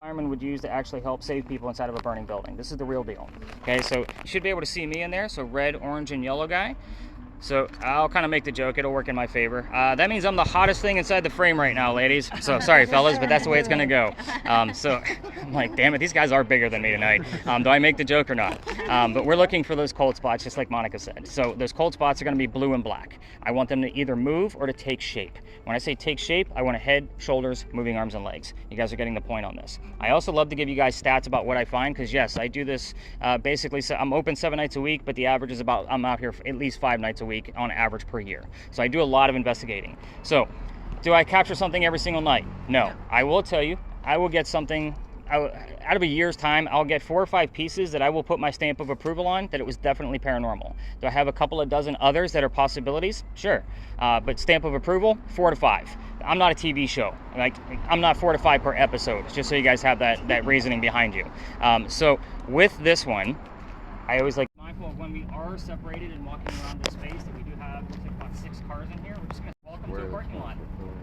firemen would use to actually help save people inside of a burning building. This is the real deal. Okay, so you should be able to see me in there. So red, orange, and yellow guy. So I'll kind of make the joke. It'll work in my favor. That means I'm the hottest thing inside the frame right now, ladies. So sorry, fellas, but that's the way it's going to go. So I'm like, damn it, these guys are bigger than me tonight. Do I make the joke or not? But we're looking for those cold spots, just like Monica said. So those cold spots are going to be blue and black. I want them to either move or to take shape. When I say take shape, I want a head, shoulders, moving arms and legs. You guys are getting the point on this. I also love to give you guys stats about what I find, because yes, I do this basically. So I'm open 7 nights a week, but the average is about, I'm out here for at least 5 nights a week on average per year. So I do a lot of investigating. So do I capture something every single night? No. I will tell you, I will get something out of a year's time. I'll get 4 or 5 pieces that I will put my stamp of approval on that it was definitely paranormal. Do I have a couple of dozen others that are possibilities? Sure. But stamp of approval, 4 to 5. I'm not a TV show. Like, I'm not 4 to 5 per episode, just so you guys have that reasoning behind you. So with this one, I always like mindful of when we are separated and walking around this space that we do have, looks like about 6 cars in here. We're just going to welcome to a parking lot.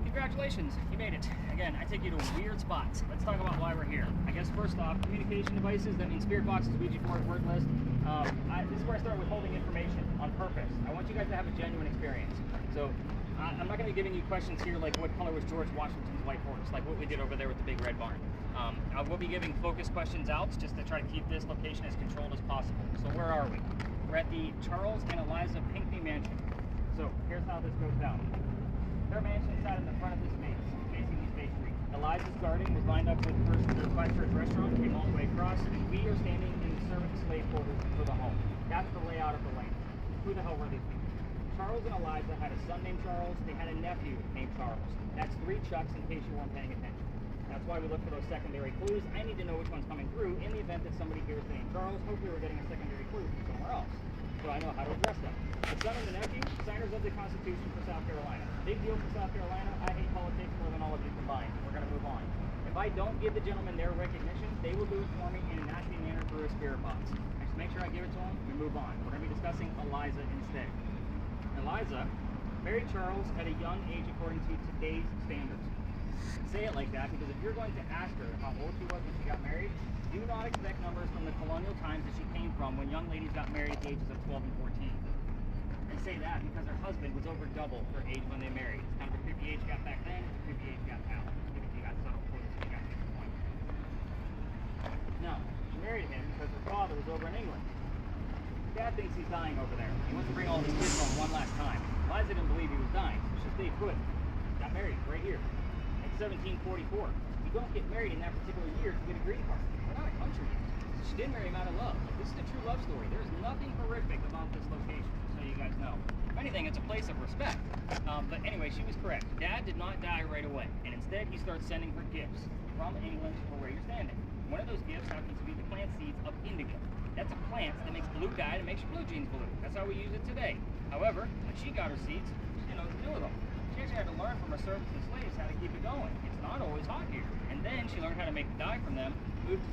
Congratulations, you made it. Again, I take you to weird spots. Let's talk about why we're here. I guess first off, communication devices, that means spirit boxes, Ouija board, word list. This is where I start withholding information on purpose. I want you guys to have a genuine experience. So I'm not going to be giving you questions here like what color was George Washington's white horse, like what we did over there with the big red barn. I will be giving focus questions out just to try to keep this location as controlled as possible. So where are we? We're at the Charles and Eliza Pinckney Mansion. So here's how this goes down. Their mansion sat in the front of this space, facing East Bay Street. Eliza's garden was lined up with the Christchurch restaurant, came all the way across, and we are standing in the servant slave quarters for the home. That's the layout of the land. Who the hell were these people? Charles and Eliza had a son named Charles. They had a nephew named Charles. That's 3 Chucks in case you weren't paying attention. That's why we look for those secondary clues. I need to know which one's coming through in the event that somebody hears the name Charles. Hopefully we're getting a secondary clue from somewhere else, so I know how to address them. The son and the nephew, signers of the Constitution for South Carolina. Big deal for South Carolina. I hate politics more than all of you combined. We're going to move on. If I don't give the gentlemen their recognition, they will do it for me in a nasty manner through a spirit box. I just make sure I give it to them, we move on. We're going to be discussing Eliza instead. Eliza married Charles at a young age according to today's standards. I say it like that because if you're going to ask her how old she was when she got married, do not expect numbers from the colonial times that she came from when young ladies got married at the ages of 12 and 14. I say that because her husband was over double her age when they married. It's kind of a creepy age gap back then, a creepy age gap now. If you got subtle quotes, you got to get the point. Now, she married him because her father was over in England. Dad thinks he's dying over there. He wants to bring all his kids home one last time. Eliza didn't believe he was dying, so she stayed put. Got married right here in 1744. You don't get married in that particular year to get a green card. We're not a country. She did marry him out of love. Like, this is a true love story. There's nothing horrific about this location, so you guys know. If anything, it's a place of respect. But anyway, she was correct. Dad did not die right away, and instead he starts sending her gifts from England for where you're standing. One of those gifts happens to be the plant seeds of indigo. That's a plant that makes blue dye and makes your blue jeans blue. That's how we use it today. However, when she got her seeds, she didn't know what to do with them. She actually had to learn from her servants and slaves how to keep it going. It's not always hot here. And then she learned how to make the dye from them, moved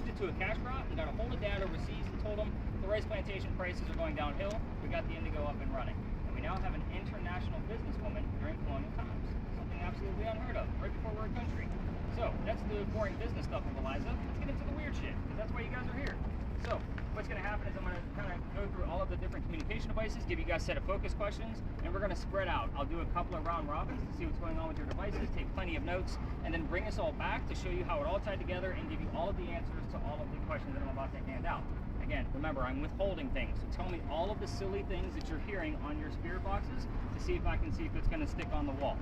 it to a cash crop, and got a hold of Dad overseas and told him the rice plantation prices are going downhill. We got the indigo up and running. And we now have an international businesswoman during colonial times. Something absolutely unheard of, right before we're a country. So, that's the boring business stuff of Eliza. Let's get into the weird shit, because that's why you guys are here. So, what's going to happen is I'm going to kind of go through all of the different communication devices, give you guys a set of focus questions, and we're going to spread out. I'll do a couple of round robins to see what's going on with your devices, take plenty of notes, and then bring us all back to show you how it all tied together and give you all of the answers to all of the questions that I'm about to hand out. Again, remember, I'm withholding things, so tell me all of the silly things that you're hearing on your spirit boxes to see if I can see if it's going to stick on the wall.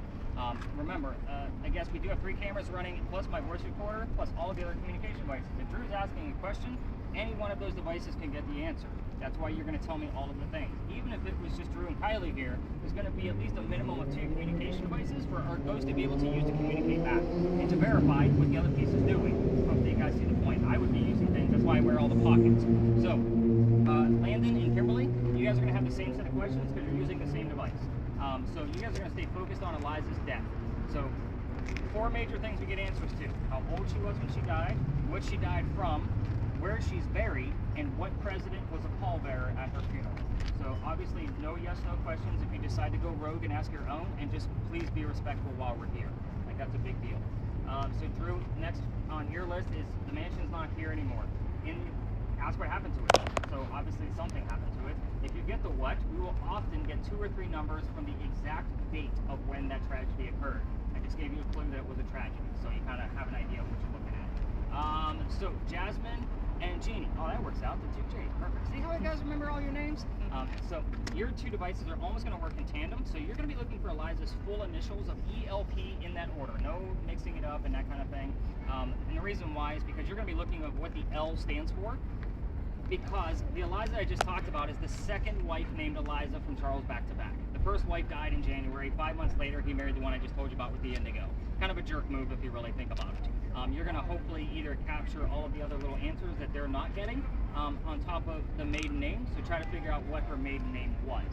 Remember, I guess we do have 3 cameras running, plus my voice recorder, plus all of the other communication devices. If Drew's asking a question, any one of those devices can get the answer. That's why you're going to tell me all of the things. Even if it was just Drew and Kylie here, there's going to be at least a minimum of 2 communication devices for our ghost to be able to use to communicate back and to verify what the other piece is doing. Hopefully you guys see the point. I would be using things, that's why I wear all the pockets. So, Landon and Kimberly, you guys are going to have the same set of questions because you're using the same device. So you guys are going to stay focused on Eliza's death. So 4 major things we get answers to. How old she was when she died, what she died from, where she's buried, and what president was a pallbearer at her funeral. So obviously no yes/no questions if you decide to go rogue and ask your own, and just please be respectful while we're here. Like, that's a big deal. So Drew, next on your list is the mansion's not here anymore. Ask what happened to it. So obviously something happened to it. If you get the what, we will often get 2 or 3 numbers from the exact date of when that tragedy occurred. I just gave you a clue that it was a tragedy, so you kind of have an idea of what you're looking at. So Jasmine and Jeannie. Oh, that works out. The 2J. Perfect. See how you guys remember all your names? So your 2 devices are almost going to work in tandem. So you're going to be looking for Eliza's full initials of ELP in that order. No mixing it up and that kind of thing. And the reason why is because you're going to be looking at what the L stands for. Because the Eliza I just talked about is the second wife named Eliza from Charles back to back. The first wife died in January. 5 months later, he married the one I just told you about with the indigo. Kind of a jerk move if you really think about it. You're going to hopefully either capture all of the other little answers that they're not getting on top of the maiden name. So try to figure out what her maiden name was.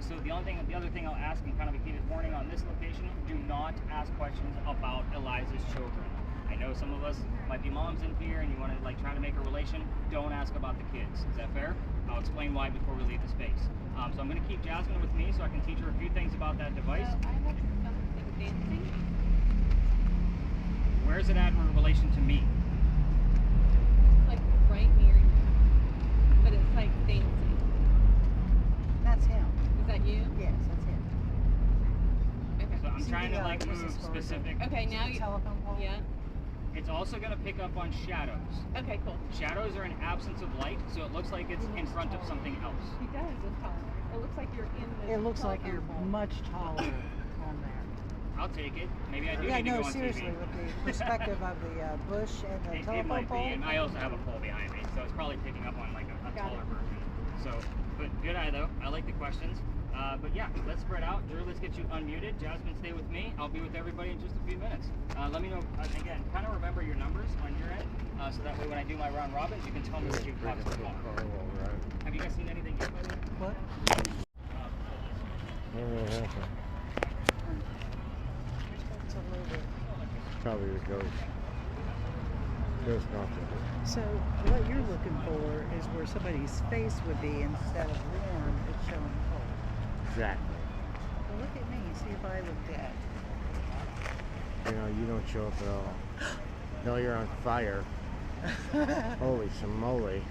So the other thing I'll ask, and kind of a heated warning on this location: do not ask questions about Eliza's children. I know some of us might be moms in here and you want to like try to make a relation. Don't ask about the kids. Is that fair? I'll explain why before we leave the space. So I'm going to keep Jasmine with me so I can teach her a few things about that device. I have something fancy. Where is it at in relation to me? It's like right near you, but it's like fancy. That's him. Is that you? Yes, that's him. Okay. So I'm trying to like move specific. Okay, now you. Telephone pole? Yeah. It's also going to pick up on shadows. Okay, cool. Shadows are an absence of light, so it looks like it's in front of something else. He does look taller. It looks like you're in the. It looks like you're telephone pole. much taller on there. I'll take it. Maybe I do Yeah, need to no, go on seriously, TV. with the perspective of the bush and the It telephone might be, pole. and I also have a pole behind me, so it's probably picking up on like a Got taller it. version. So, but good eye though. I like the questions. But yeah, let's spread out. Drew, let's get you unmuted. Jasmine, stay with me. I'll be with everybody in just a few minutes. Let me know, again, kind of remember your numbers on your end, so that way when I do my round robins, you can tell me what you've got so far. Have you guys seen anything yet, by the way? What? It's a little bit. Probably the ghost. Ghost nothing. So what you're looking for is where somebody's face would be instead of warm, it's showing cold. Exactly. Well, look at me, see if I look dead. You know, you don't show up at all. No, you're on fire. Holy smoly.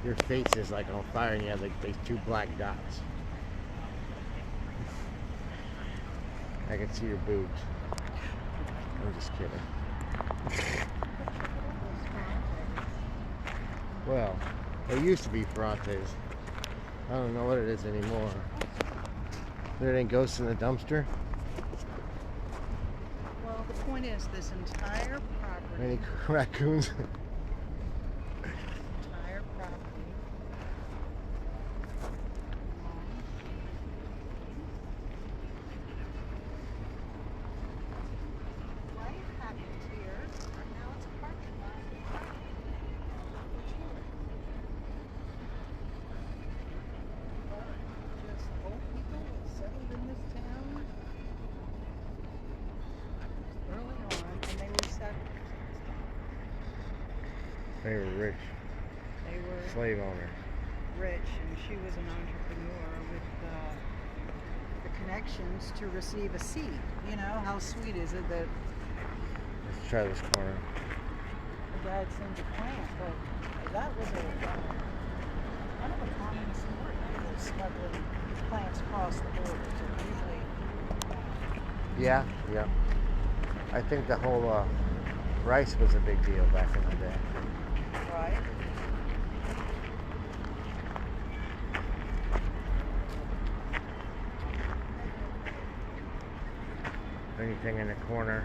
Your face is like on fire and you have like these 2 black dots. I can see your boobs. I'm just kidding. Well, they used to be Ferrantes. I don't know what it is anymore. There ain't ghosts in the dumpster? Well, the point is, this entire property, Any raccoons? entire property, life happens here. Now it's a parking lot. Just old people that settled in this town early on, and they were settlers. They were rich. They were Slave owners. rich, and she was an entrepreneur with the connections to receive a seat. You know, how sweet is it that Let's try this corner. the dad sent a plant, but that was a kind of a common sport, smuggling plants across the border. So usually, Yeah, yeah. I think the whole rice was a big deal back in the day. right? Anything in the corner.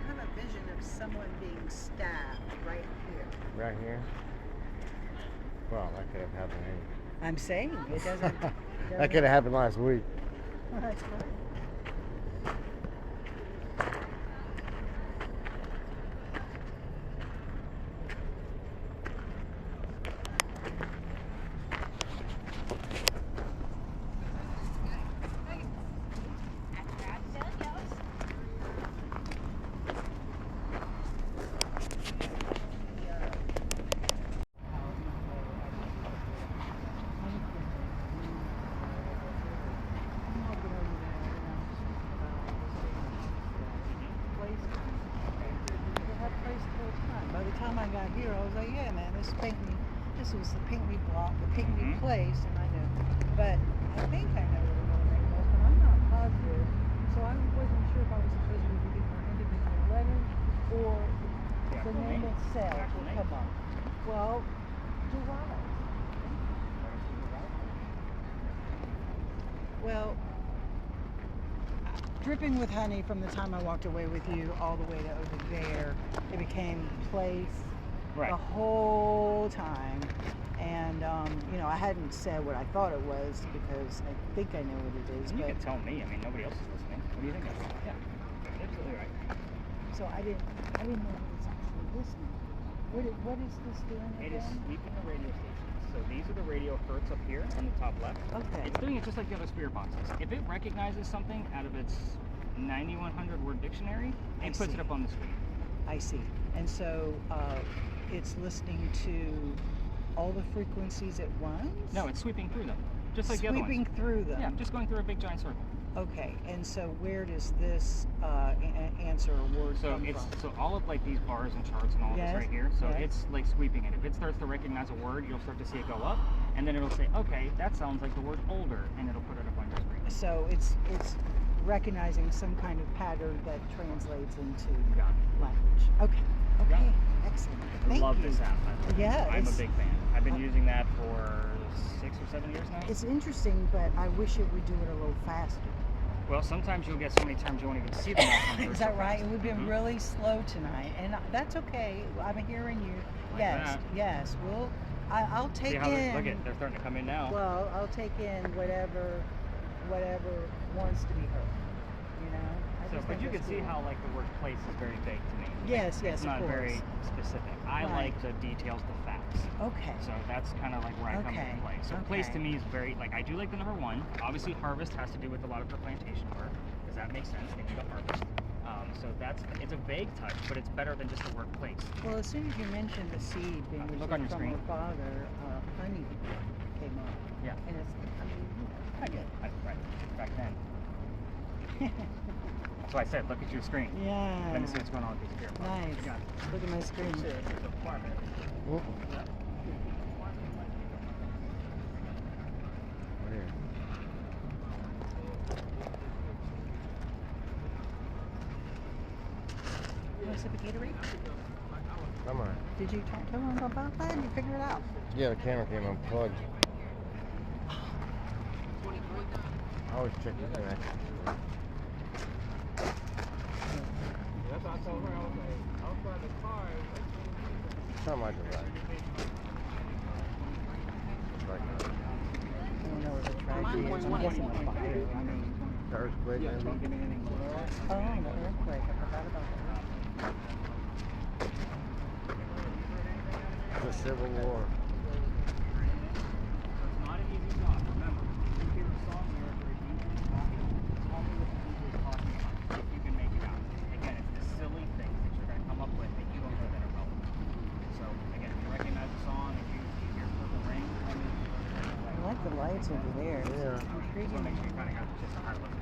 I have a vision of someone being stabbed right here. Right here. Well, that could have happened. I'm saying it doesn't. That could have happened last week. That's right. time I got here, I was like, yeah, man, this was the Pinckney block, the Pinckney place, and I knew. But I think I know where the middle name was, but I'm not positive. So I wasn't sure if I was supposed to be reading her individual letter or the name itself would come up. Well, July. Well, Dripping with Honey, from the time I walked away with you all the way to over there, it became place the whole time. And, you know, I hadn't said what I thought it was because I think I know what it is. You but can tell me. I mean, nobody else is listening. What do you think? Yeah, absolutely right. So I didn't know it was actually listening. What is this doing It is again? sweeping the radio stations. So these are the radio hertz up here on the top left. Okay. It's doing it just like the other spirit boxes. If it recognizes something out of its 9100 word dictionary, it puts it up on the screen. I see. And so it's listening to all the frequencies at once? No, it's sweeping through them, just like the other ones. Sweeping through them? Yeah, just going through a big giant circle. Okay, and so where does this answer or word come from? So all of like these bars and charts and all of this right here, so it's like sweeping it. If it starts to recognize a word, you'll start to see it go up, and then it'll say, okay, that sounds like the word older, and it'll put it up on your screen. So it's recognizing some kind of pattern that translates into language. Okay, okay, excellent. Thank Love you. this app. I'm a big fan. I've been using that for 6 or 7 years now. It's interesting, but I wish it would do it a little faster. Well, sometimes you'll get so many terms you won't even see them. Is that right? We've been really slow tonight, and that's okay. I'm hearing you. Yes, yes. I'll take in. Look at, they're starting to come in now. Well, I'll take in whatever wants to be heard. You know. But you can see how like the word place is very vague to me. Yes, yes, it's not of course. very specific. I like the details, the facts. Okay. So that's kind of like where I come into play. So place to me is very, like, I do like the number 1. Obviously harvest has to do with a lot of her plantation work, because that makes sense. They need a harvest. So it's a vague touch, but it's better than just the word place. Well, as soon as you mentioned the seed being look on your from screen. her father, honey came up. Yeah. And it's, Right back then. That's why I said, look at your screen. Yeah. Let me see what's going on with these here. Nice. Look at my screen. Whoa. You want a sip of Gatorade? Come on. Did you talk to him about that? You figure it out? Yeah, the camera came unplugged. Always check your connection. That's what I told her. I was by the car. Something like that. I don't know what the tragedy is. I'm guessing a fire. Earthquake, maybe? Oh, the earthquake. I forgot about that. The Civil War. It's not an easy job. Remember, you hear a song lyric or a DJ talking, tell me what the DJ is talking about, if you can make it out. Again, it's the silly things that you're going to come up with that you don't know that are relevant. So, again, if you recognize the song, if you hear Purple Rain, I like the lights over there. Yeah. It's intriguing. make sure you kind of got just a high level.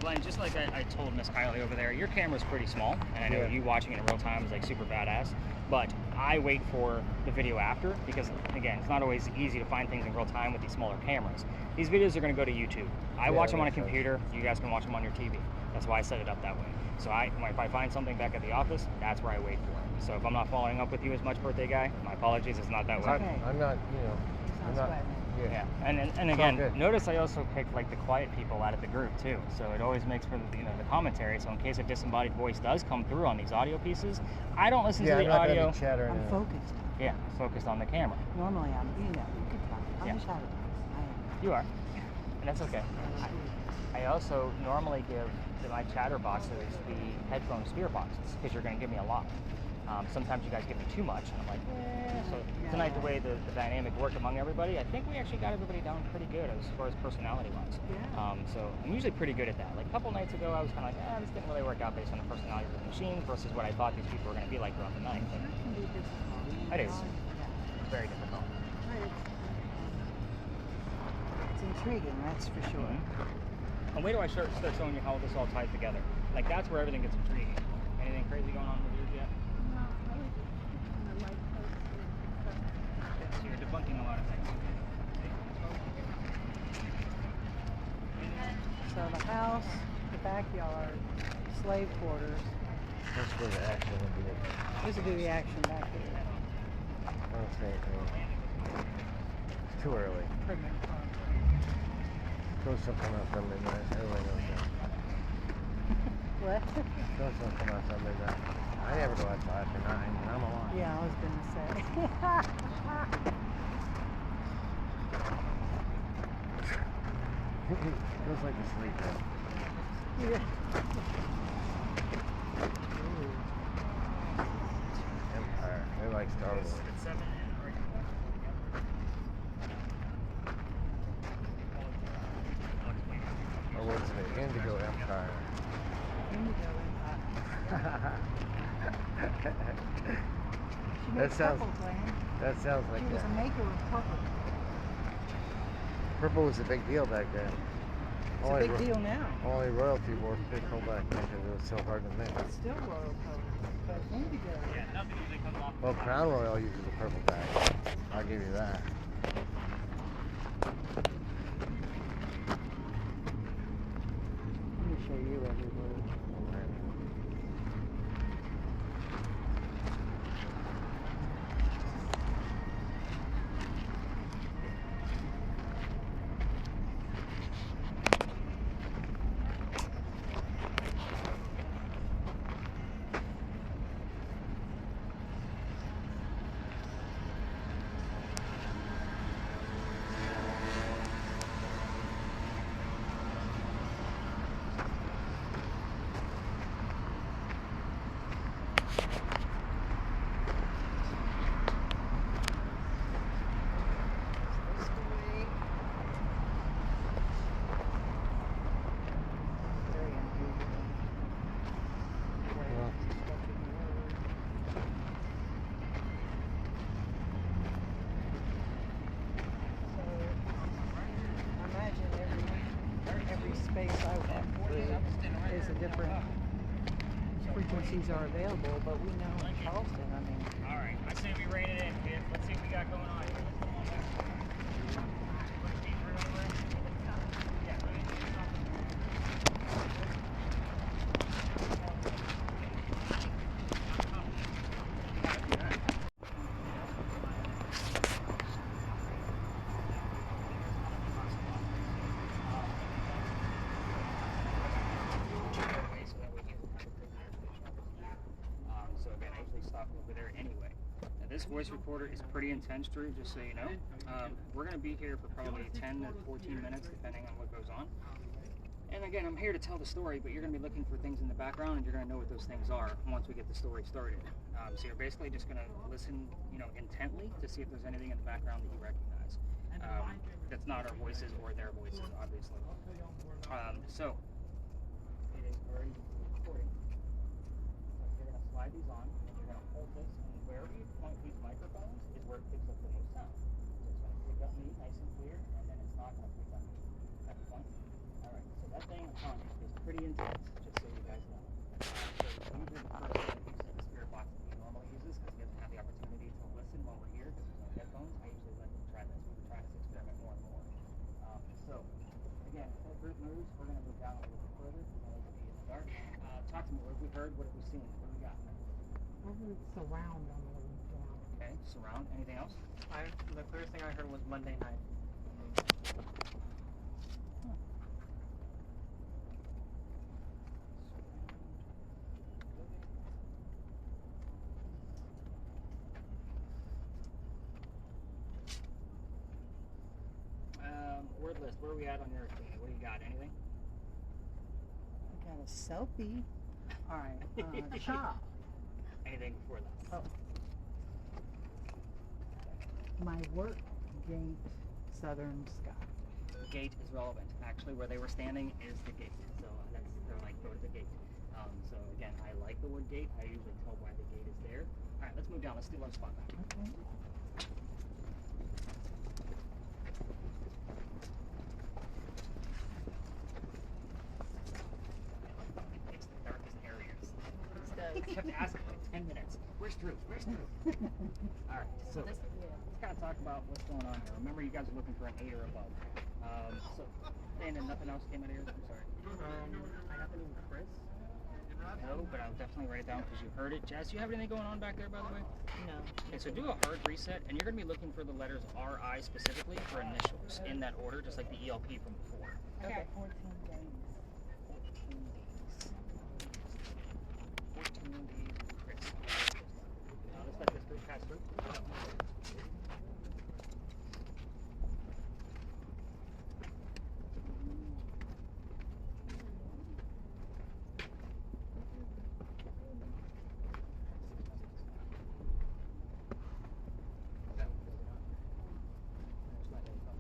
Len, just like I told Miss Kylie over there, your camera's pretty small, and I know Yeah. you watching it in real time is like super badass. But I wait for the video after because, again, it's not always easy to find things in real time with these smaller cameras. These videos are going to go to YouTube. I watch them on a computer. You guys can watch them on your TV. That's why I set it up that way. So if I find something back at the office, that's where I wait for it. So if I'm not following up with you as much, birthday guy, my apologies. It's not that way. Okay. I'm not, you know, It's I'm not not. sweating. Yeah, and It's again, all good. notice I also picked like the quiet people out of the group too, so it always makes for the the commentary. So in case a disembodied voice does come through on these audio pieces, I don't listen Yeah, to I'm the not audio. gonna be chattering. I'm focused. Yeah, focused on the camera. Normally I'm, you can tell. I'm Yeah. a chatterbox. I am. You are, and that's okay. I also normally give to my chatterboxes the headphone spear boxes because you're going to give me a lot. Sometimes you guys give me too much, and I'm like, So tonight, the way the dynamic worked among everybody, I think we actually got everybody down pretty good as far as personality-wise. Yeah. So I'm usually pretty good at that. Like a couple nights ago, I was kind of like, this didn't really work out based on the personality of the machine versus what I thought these people were going to be like throughout the night. But That can be difficult. It is. Yeah. it's very difficult. It's intriguing, that's for sure. And wait till I start showing you how this all ties together. Like that's where everything gets intriguing. Anything crazy going on with yours yet? No, I was just on the light post and stuff. So you're debunking a lot of things. So the house, the backyard, slave quarters. That's where the action would be. This would be the action back here. Okay. It's too early. Pretty much. Throw something else on midnight. Everybody knows that. What? Throw something else on midnight. I never go out till after 9, and I'm alive. Yeah, I was gonna say. Feels like a sleep though. Yeah. Empire. They like Star Wars. Or what's it? Indigo Empire. Indigo Empire. She That makes sounds. purple, Glenn. That sounds like She was a that. maker of purple. Purple was a big deal back then. It's a big deal now. Only royalty wore purple back then because it was so hard to make. It's still royal color, but indigo. Yeah, nothing usually comes off. Well, Crown Royal uses a purple bag. I'll give you that. Let me show you everywhere. Very unusual. Well, So, I imagine every space I walk through is a different frequencies are available, but we know in Charleston, I mean, All right, I say we rein it in, kid. Let's see what we got going on here. Come on back. Put a deeper over it. Yeah, put it deeper. So again, I usually stop over there anyway. Now this voice recorder is pretty intense, Drew, just so you know. We're going to be here for probably 10 to 14 minutes, depending on what goes on. And again, I'm here to tell the story, but you're going to be looking for things in the background, and you're going to know what those things are once we get the story started. So you're basically just going to listen, intently to see if there's anything in the background that you recognize. That's not our voices or their voices, obviously. So it is already recording. You're going to slide these on, and you're going to hold this, and wherever you point these microphones is where it picks up the most sound. So it's going to pick up me nice and clear, and then it's not going to pick up me. Next point. All right, so that thing, I'm telling you, is pretty surround on the way down. Okay, surround. Anything else? The clearest thing I heard was Monday night. Word list. Where are we at on yours? What do you got? Anything? I got a selfie. All right, shop. Anything before that? Oh. My work gate, Southern Sky. Gate is relevant. Actually, where they were standing is the gate. So they're like, go to the gate. So again, I like the word gate. I usually tell why the gate is there. All right, let's move down. Let's do one spot back. Okay. It's the darkest areas. I kept asking like 10 minutes. Where's Drew? Where's Drew? All right, so let's kind of talk about what's going on here. Remember, you guys are looking for an 8 or above. So, and then nothing else came out of yours? I'm sorry. I got the name Chris. No, but I'll definitely write it down because you heard it. Jazz, do you have anything going on back there, by the way? No. Okay, so do a hard reset, and you're going to be looking for the letters RI specifically for initials in that order, just like the ELP from before. I got 14 days. 14 days, Chris. Let's let this group pass through.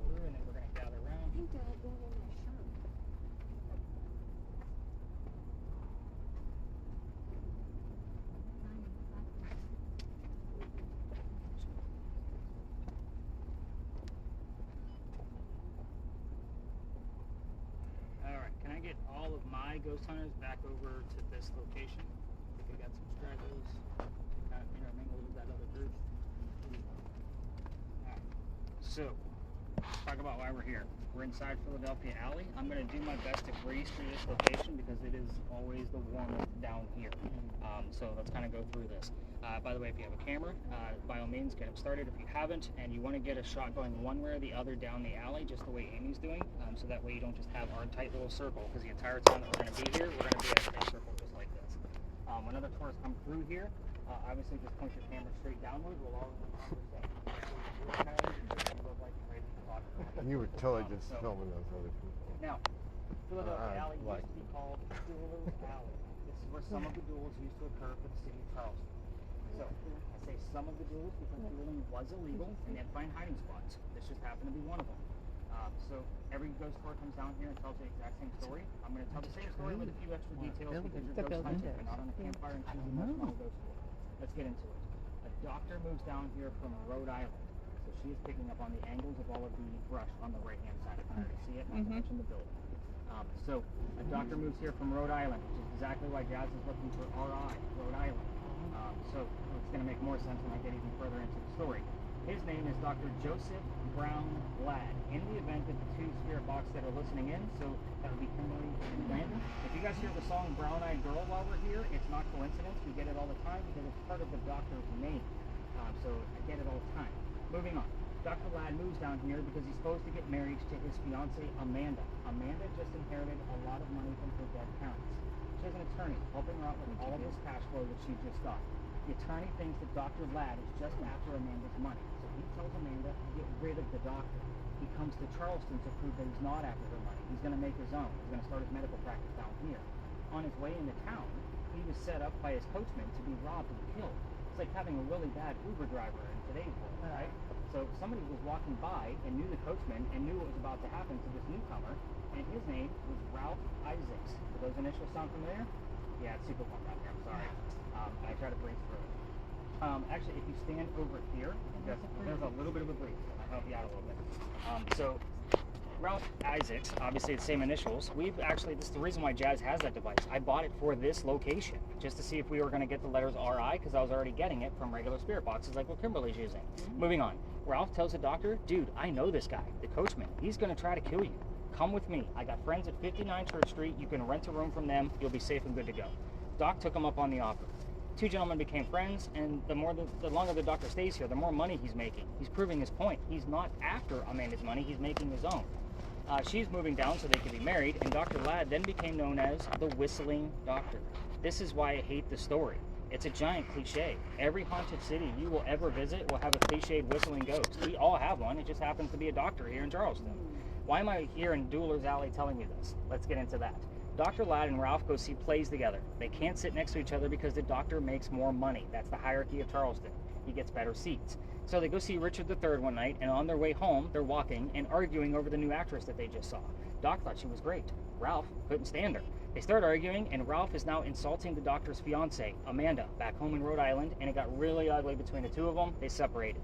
And then we're going to gather around. Alright, can I get all of my ghost hunters back over to this location? I think I got some stragglers kind of intermingled with that other group. Alright, so let's talk about why we're here. We're inside Philadelphia Alley. I'm going to do my best to breeze through this location because it is always the warmest down here. So let's kind of go through this. By the way, if you have a camera, by all means, get it started. If you haven't, and you want to get a shot going one way or the other down the alley, just the way Amy's doing, so that way you don't just have our tight little circle, because the entire time that we're going to be here, we're going to be at a tight circle just like this. When other tourists come through here, obviously just point your camera straight downward. We'll all And you were totally just filming those other people. Now, Philadelphia Alley like- used to be called Dueler's Alley. This is where some of the duels used to occur for the city of Charleston. So, I say some of the duels because dueling was illegal and they had to find hiding spots. This just happened to be one of them. So, every ghost tour comes down here and tells the exact same story. I'm going to tell the same story with a few extra details because you're ghost hunting. We're not on a campfire and choosing the small ghost tour. Let's get into it. A doctor moves down here from Rhode Island. So she is picking up on the angles of all of the brush on the right-hand side. If you already see it, not to mention the building. So a doctor moves here from Rhode Island, which is exactly why Jazz is looking for RI, Rhode Island. So it's going to make more sense when I get even further into the story. His name is Dr. Joseph Brown Ladd. In the event that the two spirit box that are listening in, so that would be Kimberly and Landon. If you guys hear the song Brown Eyed Girl while we're here, it's not coincidence. We get it all the time because it's part of the doctor's name. So I get it all the time. Moving on. Dr. Ladd moves down here because he's supposed to get married to his fiancée, Amanda. Amanda just inherited a lot of money from her dead parents. She has an attorney helping her out with all of this cash flow that she just got. The attorney thinks that Dr. Ladd is just after Amanda's money. So he tells Amanda to get rid of the doctor. He comes to Charleston to prove that he's not after her money. He's going to make his own. He's going to start his medical practice down here. On his way into town, he was set up by his coachman to be robbed and killed. It's like having a really bad Uber driver in today's world, right? So somebody was walking by and knew the coachman and knew what was about to happen to this newcomer, and his name was Ralph Isaacs. Do those initials sound familiar? Yeah, it's super warm down here, I'm sorry. I try to breathe through it. Actually, if you stand over here, there's a little bit of a breeze. I'll help you out a little bit. So Ralph Isaacs, obviously the same initials. This is the reason why Jazz has that device. I bought it for this location, just to see if we were going to get the letters RI, because I was already getting it from regular spirit boxes like what Kimberly's using. Moving on. Ralph tells the doctor, dude, I know this guy, the coachman. He's going to try to kill you. Come with me. I got friends at 59 Church Street. You can rent a room from them. You'll be safe and good to go. Doc took him up on the offer. two gentlemen became friends, and the longer the doctor stays here, the more money he's making. He's proving his point. He's not after Amanda's money, he's making his own. She's moving down so they can be married, and Dr. Ladd then became known as the Whistling Doctor. This is why I hate the story. It's a giant cliche. Every haunted city you will ever visit will have a cliched whistling ghost. We all have one. It just happens to be a doctor here in Charleston. Why am I here in Dueler's Alley telling you this? Let's get into that. Dr. Ladd and Ralph go see plays together. They can't sit next to each other because the doctor makes more money. That's the hierarchy of Charleston. He gets better seats. So they go see Richard III one night, and on their way home, they're walking and arguing over the new actress that they just saw. Doc thought she was great. Ralph couldn't stand her. They start arguing, and Ralph is now insulting the doctor's fiancée, Amanda, back home in Rhode Island, and it got really ugly between the two of them. They separated.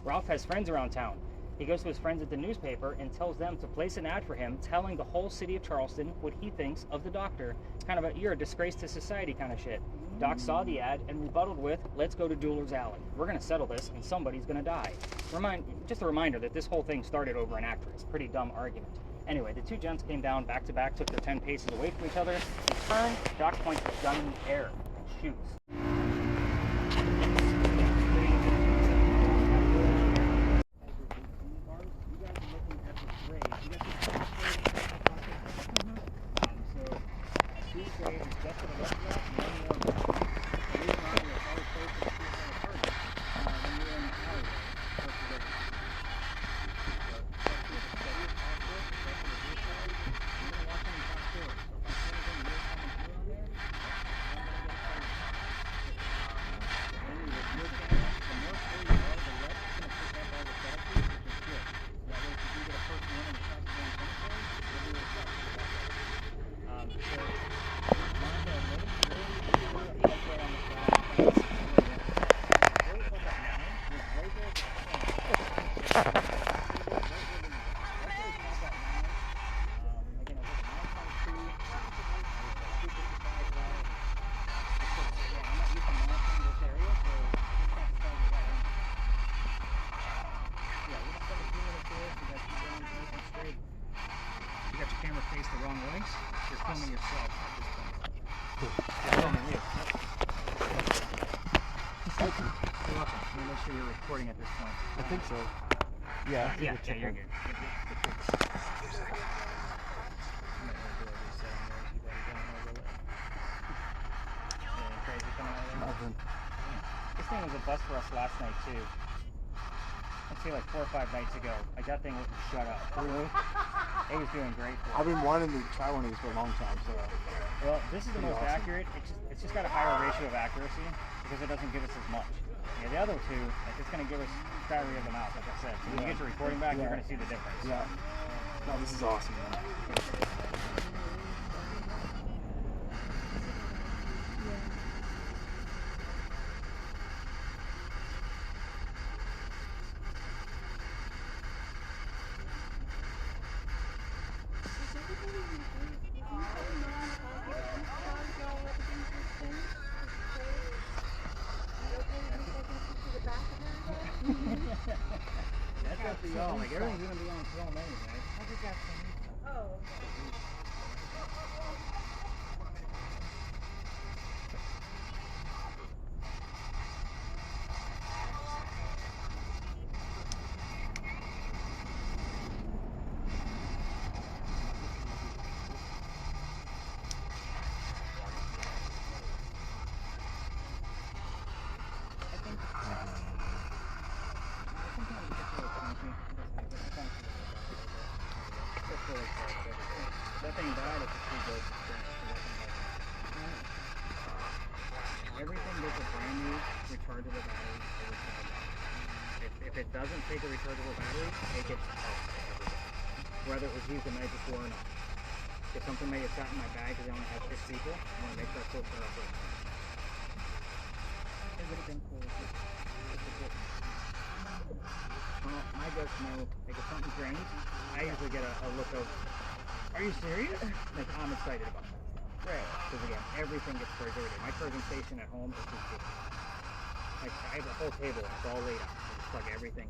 Ralph has friends around town. He goes to his friends at the newspaper and tells them to place an ad for him, telling the whole city of Charleston what he thinks of the doctor. It's kind of a, you're a disgrace to society kind of shit. Doc saw the ad and rebutted with, let's go to Dueler's Alley. We're going to settle this, and somebody's going to die. Just a reminder that this whole thing started over an actress. Pretty dumb argument. Anyway, the two gents came down back to back, took their 10 paces away from each other. They turned, Doc points his gun in the air and shoots. The wrong way, you're filming yourself at this point. You're filming you. You're welcome. Let me make sure you're recording at this point. I think so. Yeah, Yeah, you're good. Nothing. This thing was a bust for us last night too. I'd say like 4 or 5 nights ago. Like that thing wouldn't shut up. Really? It was doing great for us. I've been wanting to try one of these for a long time, so. Well, this is the Pretty most awesome. accurate. It's just got a higher ratio of accuracy because it doesn't give us as much. Yeah, the other two, like it's going to give us diarrhea of the mouth, like I said. So when you get your recording back, you're going to see the difference. Yeah. No, this is awesome, man. That's up to y'all. Like everything's going to be on film anyway. I think that's funny. Oh, okay. That thing died if it's too good. Everything gets a brand new rechargeable battery. If it doesn't take a rechargeable battery, it gets tossed everywhere. Whether it was used the night before or not. If something may have sat in my bag because I only have 6 people, I want to make sure I pull it up right now. It would have been cool if it didn't. Well, my guests know, like if something drains, I usually get a look of, are you serious? Like I'm excited about that stuff. Right. Because again, everything gets charged every day. My charging station at home is ridiculous. Like I have a whole table and it's all laid out. I just plug everything.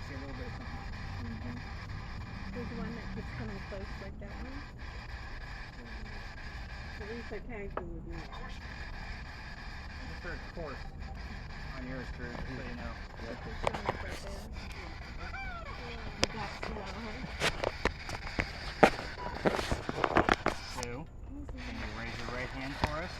See a little bit of something. There's one that keeps coming close, like that one. At least I tagged you with that. Just for a course on yours, Drew, just so you know. It's showing up right there. You got Sue, can you raise your right hand for us?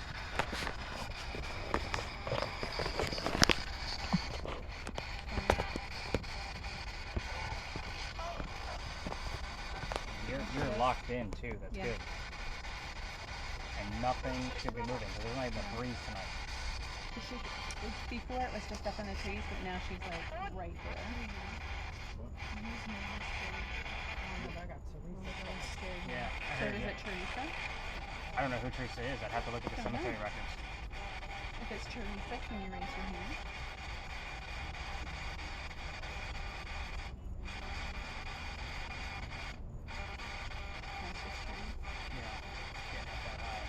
You're locked in too, that's Yeah. good. And nothing should be moving, because there's not even a breeze tonight. Before it was just up in the trees, but now she's like right there. Yeah, I So heard is you. it Teresa? I don't know who Teresa is. I'd have to look at the Don't know. cemetery records. If it's Teresa, can you raise your hand? That's just Teresa. Yeah. Yeah, not that high.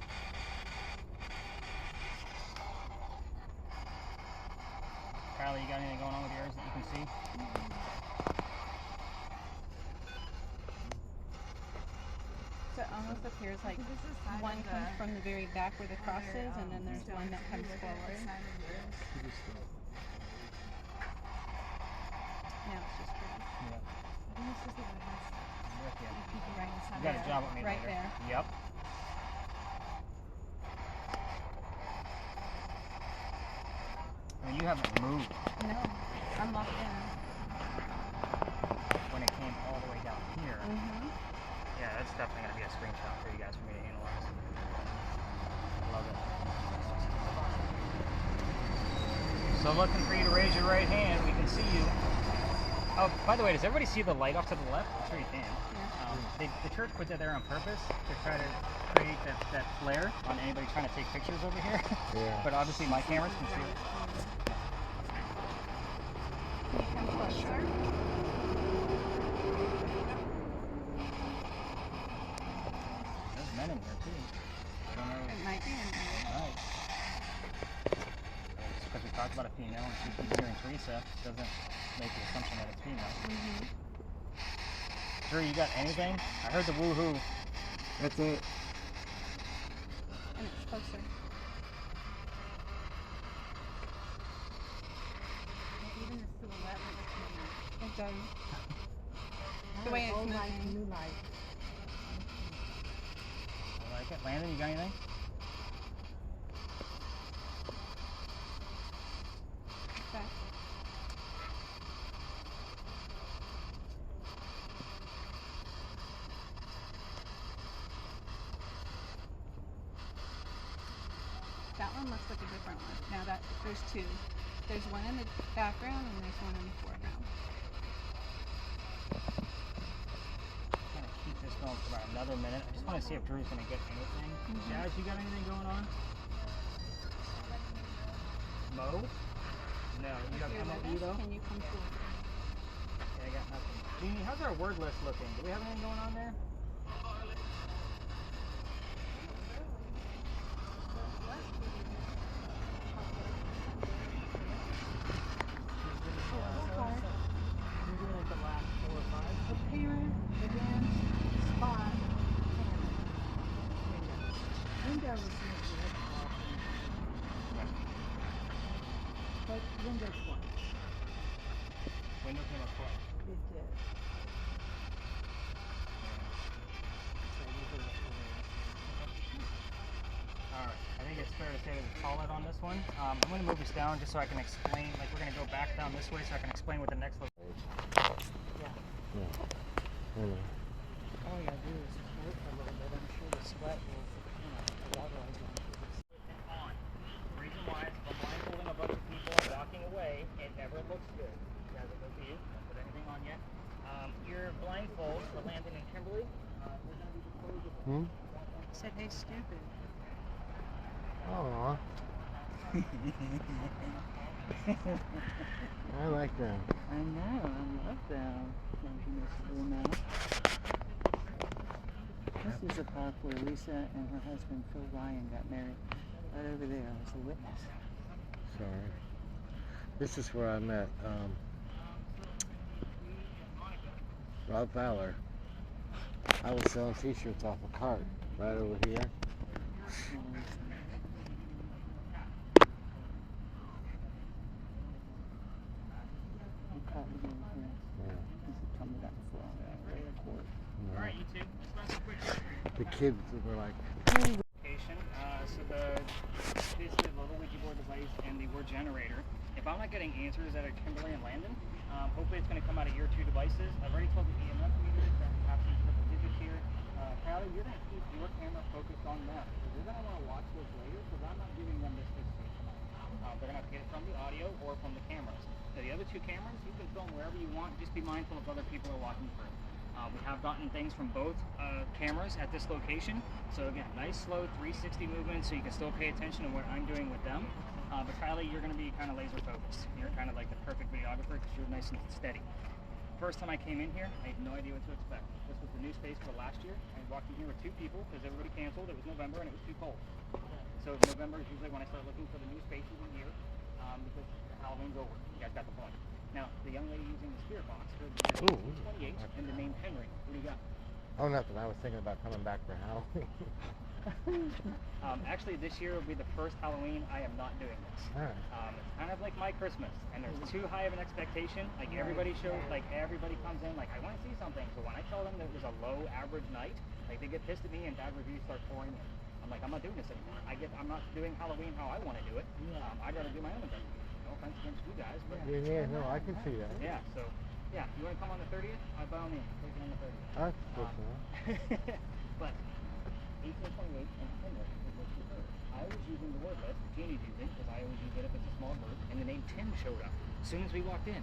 Kylie, you got anything going on with yours that you can see? So it almost appears like one comes from the very back where the cross is, and then there's one that comes forward. Now it's just Teresa. Yeah. I'm with you. Right You got a job with me right later. there. Yep. I mean, you haven't moved No, I'm locked in. when it came all the way down here. Mm-hmm. Yeah, that's definitely going to be a screenshot for you guys for me to analyze. I love it. So looking for you to raise your right hand. We can see you. Oh, by the way, does everybody see the light off to the left? I'm sure you can. The church put that there on purpose to try to create that flare on anybody trying to take pictures over here. Yeah. But obviously my cameras can see it. Can you come closer? There's men in here too. I don't know. It might be in there. Alright. Just because we talked about a female and she keeps hearing Teresa doesn't make the assumption that it's female. Mm-hmm. Drew, you got anything? I heard the woohoo. That's it. And it's closer. Even the silhouette looks familiar. It does. The way it's moving. New light. I like it. Landon, you got anything? Back. That one looks like a different one. Now that there's two. There's one in the background and there's one in the foreground. I'm going to keep this going for about another minute. I just want to see if Drew's going to get anything. Jazz, you got anything going on? Mo? No. You got You're come up with you us? though? Can you come forward? Yeah, I got nothing. Jeannie, how's our word list looking? Do we have anything going on there? Usually like the last 4 or 5. The parent, the dance, spot, and window was usually but window twice. Window came up twice. It did. So usually that's what it Alright, I think it's fair to say there's a call out on this one. I'm going to move this down just so I can explain, like we're going to go back down this way so I can explain what the next level is. Yeah. I know. all you gotta do is work a little bit. I'm sure the sweat will, the water will go. On. The reason why is if I'm blindfolding a bunch of people walking away, it never looks good. Guys, it goes to you. Don't put anything on yet. Your blindfold for Landon and Kimberly, we're going to be disposable. Said, hey, stupid. Aw. I like them. I know, I love them. Don't you miss little mouth? This This is the park where Lisa and her husband Phil Ryan got married. Right over there was a witness. Sorry. This is where I met Rob Fowler. I was selling t-shirts off a cart right over here. Alright, you two, let's run some quick. The kids were like, Location, so basically the little Ouija board device and the word generator. If I'm not getting answers out of Kimberly and Landon, hopefully it's going to come out of your two devices. I've already told the EMF meters that we have some triple digits here. Crowley, you're going to keep your camera focused on them. You're going to want to watch this later because I'm not giving them this information. They're going to have to get it from the audio or from the cameras. Now, the other two cameras, you can film wherever you want. Just be mindful if other people are walking through. We have gotten things from both cameras at this location. So again, nice slow 360 movement so you can still pay attention to what I'm doing with them. But Kylie, you're going to be kind of laser focused. You're kind of like the perfect videographer because you're nice and steady. First time I came in here, I had no idea what to expect. This was the new space for last year. I walked in here with 2 people because everybody canceled. It was November and it was too cold. So November is usually when I start looking for the new spaces of the year because Halloween's over. You guys got the point. Now, the young lady using the spirit box heard the 28 and the name Henry. What do you got? oh, nothing. I was thinking about coming back for Halloween. Actually, this year will be the first Halloween I am not doing this. Alright. It's kind of like my Christmas, and there's too high of an expectation. Like everybody shows, like everybody comes in, like I want to see something. So when I tell them that it was a low average night, like they get pissed at me and bad reviews start pouring in. I'm like, I'm not doing this anymore. I'm not doing Halloween how I want to do it. I'd rather do my own event. No offense against you guys, but Yeah, no, I can see that. yeah. So yeah, you want to come on the 30th? By all means, take it on the 30th. That's good to know. But 1828 and Henry is what you heard. I was using the word list, Jeannie's using, because I always use it if it's a small group, and the name Tim showed up. As soon as we walked in,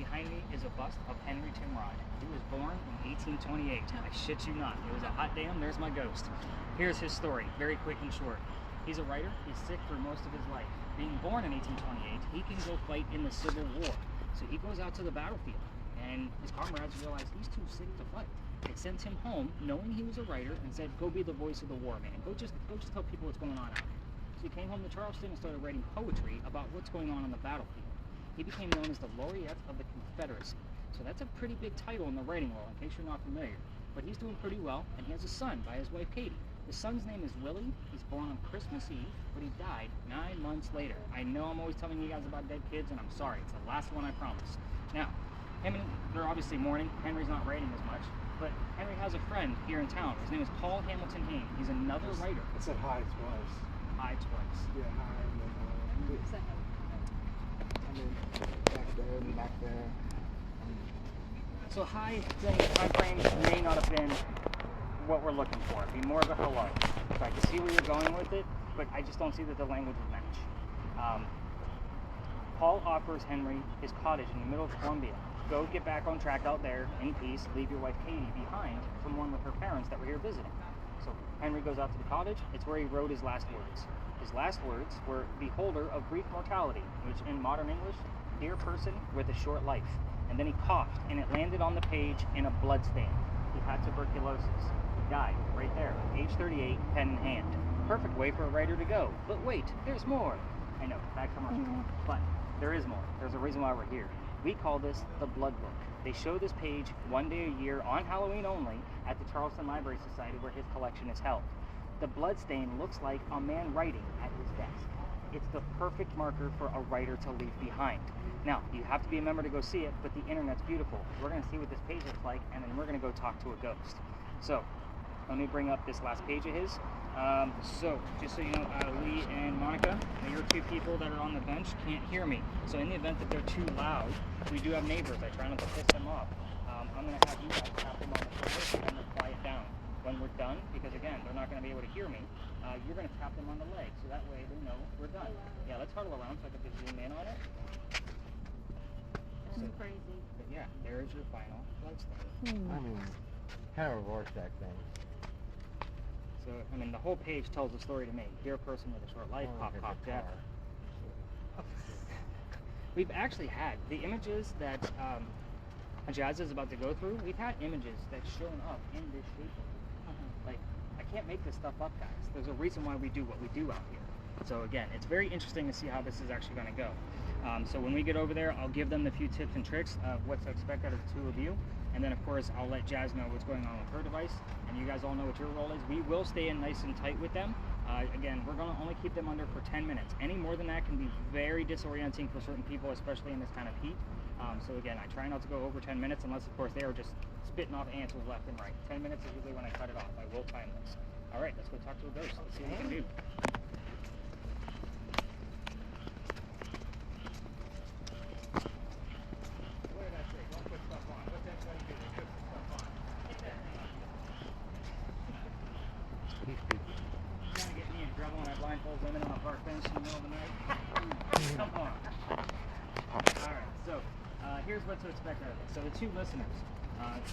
behind me is a bust of Henry Timrod. He was born in 1828. I shit you not. It was a hot damn, there's my ghost. Here's his story, very quick and short. He's a writer, he's sick for most of his life. Being born in 1828, he can go fight in the Civil War. So he goes out to the battlefield, and his comrades realize he's too sick to fight. They sent him home, knowing he was a writer, and said, go be the voice of the war, man. Go just tell people what's going on out here. So he came home to Charleston and started writing poetry about what's going on the battlefield. He became known as the Laureate of the Confederacy. So that's a pretty big title in the writing world, in case you're not familiar. But he's doing pretty well, and he has a son by his wife, Katie. His son's name is Willie. He's born on Christmas Eve, but he died 9 months later. I know I'm always telling you guys about dead kids, and I'm sorry. It's the last one, I promise. Now, they're obviously mourning. Henry's not writing as much, but Henry has a friend here in town. His name is Paul Hamilton Hayne. He's another writer. It said hi twice. Hi twice. Yeah, hi, and then back there. So high time frames may not have been what we're looking for. It'd be more of a hello. So I can see where you're going with it, but I just don't see that the language would match. Paul offers Henry his cottage in the middle of Columbia. Go get back on track out there in peace. Leave your wife Katie behind to mourn with her parents that were here visiting. So Henry goes out to the cottage. It's where he wrote his last words. His last words were, beholder of brief mortality, which in modern English, dear person with a short life. And then he coughed, and it landed on the page in a blood stain. He had tuberculosis. He died right there, age 38, pen in hand. Perfect way for a writer to go. But wait, there's more. I know, bad commercial. But there is more. There's a reason why we're here. We call this the Blood Book. They show this page one day a year on Halloween only at the Charleston Library Society where his collection is held. The blood stain looks like a man writing at his desk. It's the perfect marker for a writer to leave behind. Now, you have to be a member to go see it, but the internet's beautiful. We're going to see what this page looks like, and then we're going to go talk to a ghost. So, let me bring up this last page of his. So, just so you know, Lee and Monica, your two people that are on the bench can't hear me. So in the event that they're too loud, we do have neighbors. I try not to piss them off. I'm going to have you guys tap them on the shoulder and then quiet down. When we're done, because again, they're not going to be able to hear me, you're going to tap them on the leg, so that way they know we're done. Yeah, let's huddle around so I can just zoom in on it. That's crazy. But yeah, there's your final blood stain. I mean, kind of a Rorschach thing. So, I mean, the whole page tells a story to me. Dear person with a short life, pop, pop, death. We've actually had the images that Jazz is about to go through. We've had images that's shown up in this shape. Like can't make this stuff up, guys. There's a reason why we do what we do out here. So again, it's very interesting to see how this is actually going to go. So when we get over there, I'll give them the few tips and tricks of what to expect out of the two of you. And then of course, I'll let Jazz know what's going on with her device. And you guys all know what your role is. We will stay in nice and tight with them. Again, we're going to only keep them under for 10 minutes. Any more than that can be very disorienting for certain people, especially in this kind of heat. So again, I try not to go over 10 minutes unless of course they are just spitting off answers left and right. 10 minutes is usually when I cut it off. I will time this. All right, let's go talk to a ghost. Let's see what we can do. What did I say? Don't put stuff on. What's everybody do? They put some stuff on. Take that thing off. You're trying to get me in trouble when I blindfold women on a park bench in the middle of the night? Come on. Alright, so here's what to expect out of it. So the two listeners,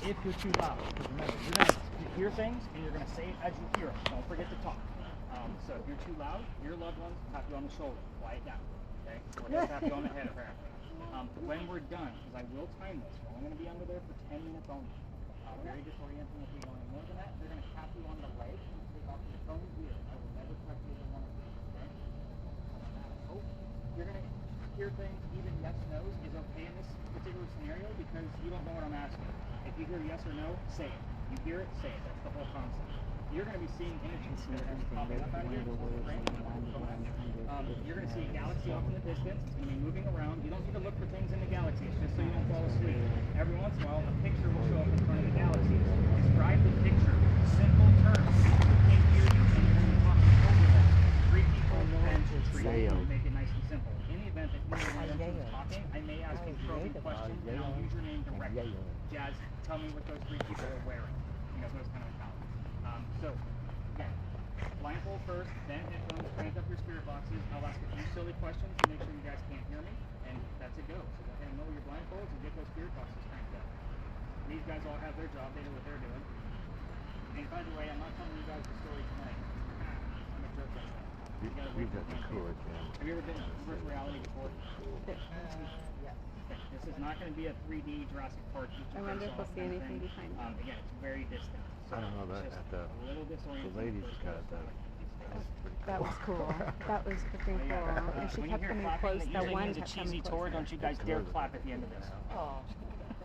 if you're too loud, because remember, you're going to hear things and you're going to say it as you hear it. Don't forget to talk. So if you're too loud, your loved ones tap you on the shoulder. Quiet down. Okay? Or they'll tap you on the head, apparently. When we're done, because I will time this, we're only going to be under there for 10 minutes only. Very disorienting if we go any more than that. They're going to tap you on the leg and take off your phone here. I will never touch either one of you. Okay? Oh, you're going to hear things, even yes, no's is okay in this particular scenario because you don't know what I'm asking. If you hear yes or no, say it. You hear it, say it. That's the whole concept. You're going to be seeing images that are going to be popping up out of here. You're going to see a galaxy off in the distance. It's going to be moving around. You don't need to look for things in the galaxy. It's just so you don't fall asleep. Every once in a while, a picture will show up in front of the galaxy. Describe the picture. Simple terms. You can't hear you, and you're going to be talking over them. Three people, and three people. Make it nice and simple. In the event that you are talking, I may ask you a probing question, and I'll use your name directly. Jazz, tell me what those three people are wearing. You know, those kind of accounts. So, again, blindfold first, then headphones, crank up your spirit boxes. I'll ask a few silly questions to make sure you guys can't hear me, and that's a go. So go ahead and lower your blindfolds and get those spirit boxes cranked up. These guys all have their job, they know what they're doing. And by the way, I'm not telling you guys the story tonight. I'm a jerk like that. We've got the cool again. Have you ever been in virtual reality before? Yes. This is not going to be a 3D Jurassic Park. I wonder if we'll see anything behind me. Again, it's very distant. So I don't know it's that just the a little disorienting. lady's got that. That was cool. That was freaking cool. And she When kept you hear coming clapping close. that That usually one means a kept cheesy coming tour, closer. don't you guys dare clap at the end of this. Oh.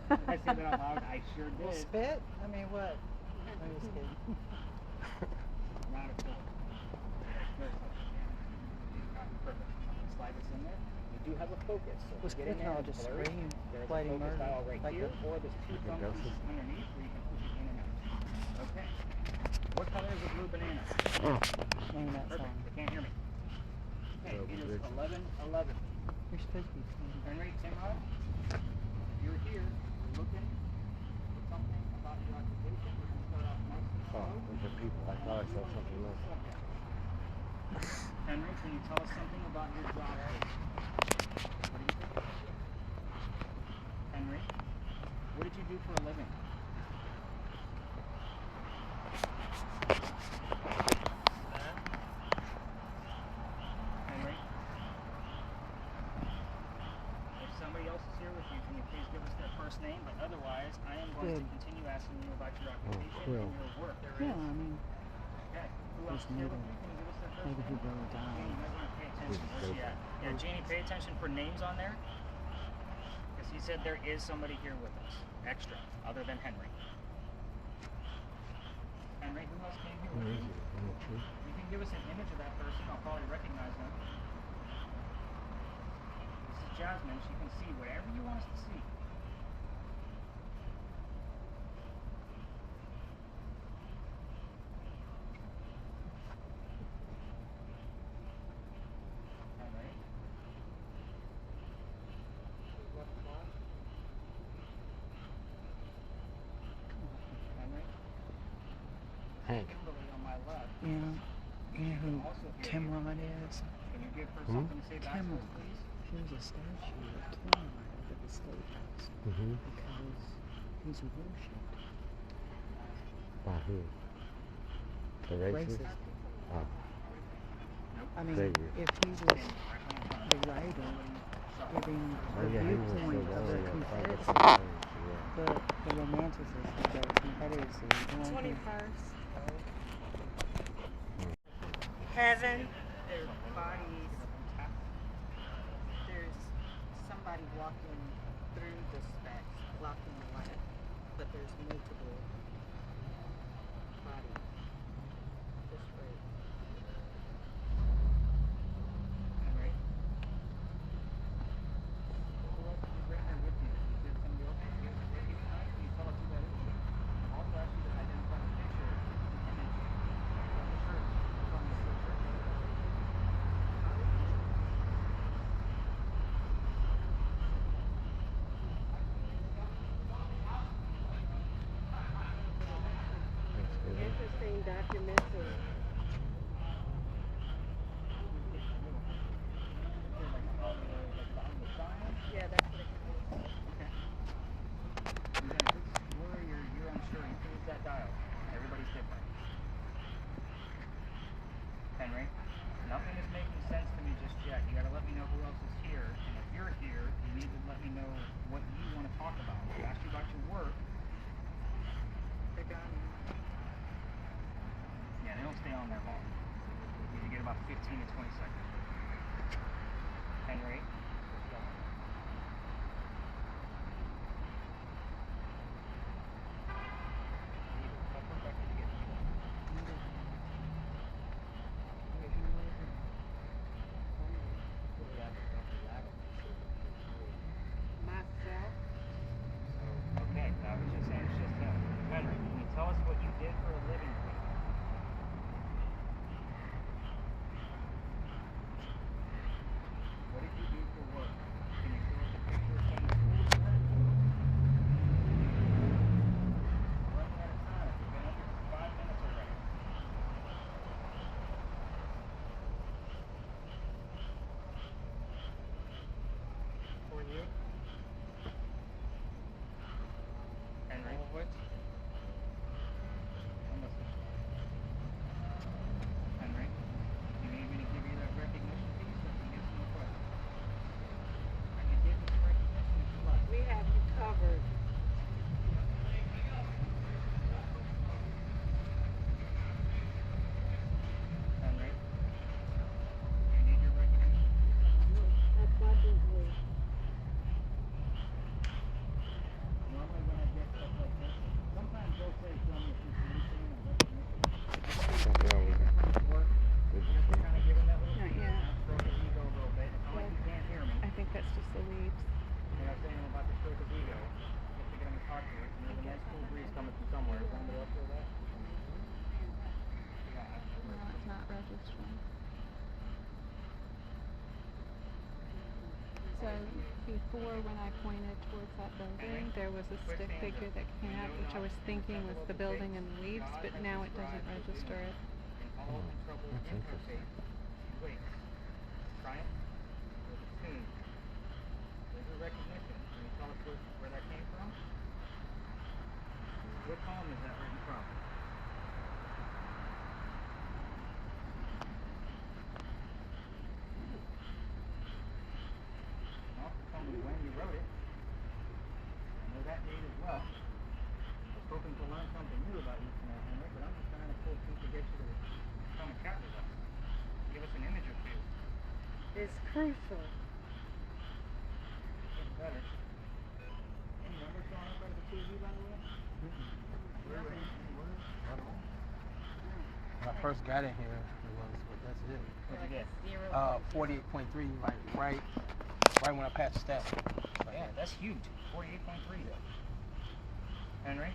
Did I say that out loud? I sure Well, did. spit? I mean, what? I'm just kidding. Not a cool. Perfect. Slide this in there. We do have a focus. So Was get in there I'll and just blur it. scream There's a Bloody focus Murder, dial right like here, a- or there's two thumb ghost. pieces underneath where you can push it in and out. Okay. What color is a blue banana? Name that Perfect. song. They can't hear me. Okay, it is 11:11. You're supposed to be playing. Turn right, Timrod. You're here, you're looking for something about your occupation. We're going to start off nice and Oh, slow. those are people. I thought I saw something else. Henry, can you tell us something about your job? What do you think? Henry, what did you do for a living? Henry? If somebody else is here with you, can you please give us their first name? But otherwise, I am going to Good. continue asking you about your occupation Quill. and your work. Yeah, I mean, Okay. Who else is here with you? Can you give us their first maybe he name? will Jeannie, die. you might want to pay attention. Where's she at? Yeah, Jeannie, pay attention for names on there. Because he said there is somebody here with us. Extra. Other than Henry. Henry, who else came here Where with is you? it? On the tree? You can give us an image of that person. I'll probably recognize them. This is Jasmine. She can see whatever you want us to see. Henry. Henry. Hank. Kimberly on my left. You know who Timrod is? Can you give her something to say back to us, Timrod. please? There's a statue of Timrod at the State House Mm-hmm. because he's worshipped. By who? The racist? Racist. Oh, I mean, Figure. if he was the writer giving the oh yeah, he was the viewpoint of the warrior. Confederacy, Yeah. the romanticism of the Confederacy, the one who 21st. Heaven. Their bodies. There's somebody walking through the specs, blocking the light, but there's multiple bodies. Just right. Alright. Who else did you bring there with you? Is there somebody else with you? Can you tell us who that is? I'll also ask you to identify the picture, the image, of the shirt. What's on the shirt? Interesting documentary. Yeah, that's what it is. Okay. And then if it's blurry or you're unsure, you can use that dial. Everybody's different. Henry, nothing is making sense to me just yet. You gotta let me know who else is here. And if you're here, you need to let me know what you want to talk about. I asked you about your work. They're gone. Yeah, they don't stay on there long. You get about 15 to 20 seconds. Henry. Myself. Okay, I was just saying it's just him. Henry, can you tell us what you did for a living, please? What did you do for work? Can you show us a picture of some of the tools you had? We're running out of time. We've been up here for 5 minutes already. For you? Henry? What? Henry? You need me to give you that recognition piece or can you get some more questions? I can give you the recognition if you like. We have you covered. Henry? You need your recognition? Abundantly. Normally when I get stuff like this, sometimes they'll say show me appreciation and recognition. Something wrong with that. Work. Just to kind of give him that little Not piece, yet. stroke his ego a little bit. It's not like he can't hear me. I think that's just the leaves. You know what I'm saying? I'm about to stroke his ego. Just to get him to talk to it. And there's a nice cool breeze coming from somewhere. Does anybody else feel that? No, it's not registering. So before, when I pointed towards that building, there was a stick figure that came out, which I was thinking was the building and the leaves, but now it doesn't register it. In all untroubled interface, she waits. Triumph with a tune. There's a recognition. Can you tell us where that came from? What column is that written from? Well, tell me when you wrote it. I know that date as well. I was hoping to learn something new about you tonight, Henry, but I'm just trying to pull through to get you to come and chat with us. Give us an image or two. It's crucial. Getting better. Any numbers showing up out of the TV, by the way? When I first got in here, it was, but that's it. What'd you get? 48.3, right when I passed stat. Yeah, that's huge. 48.3 though. Henry,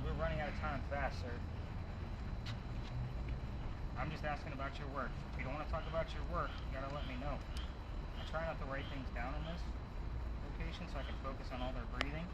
we're running out of time fast, sir. I'm just asking about your work. If you don't want to talk about your work, you gotta let me know. I try not to write things down in this location so I can focus on all their breathing.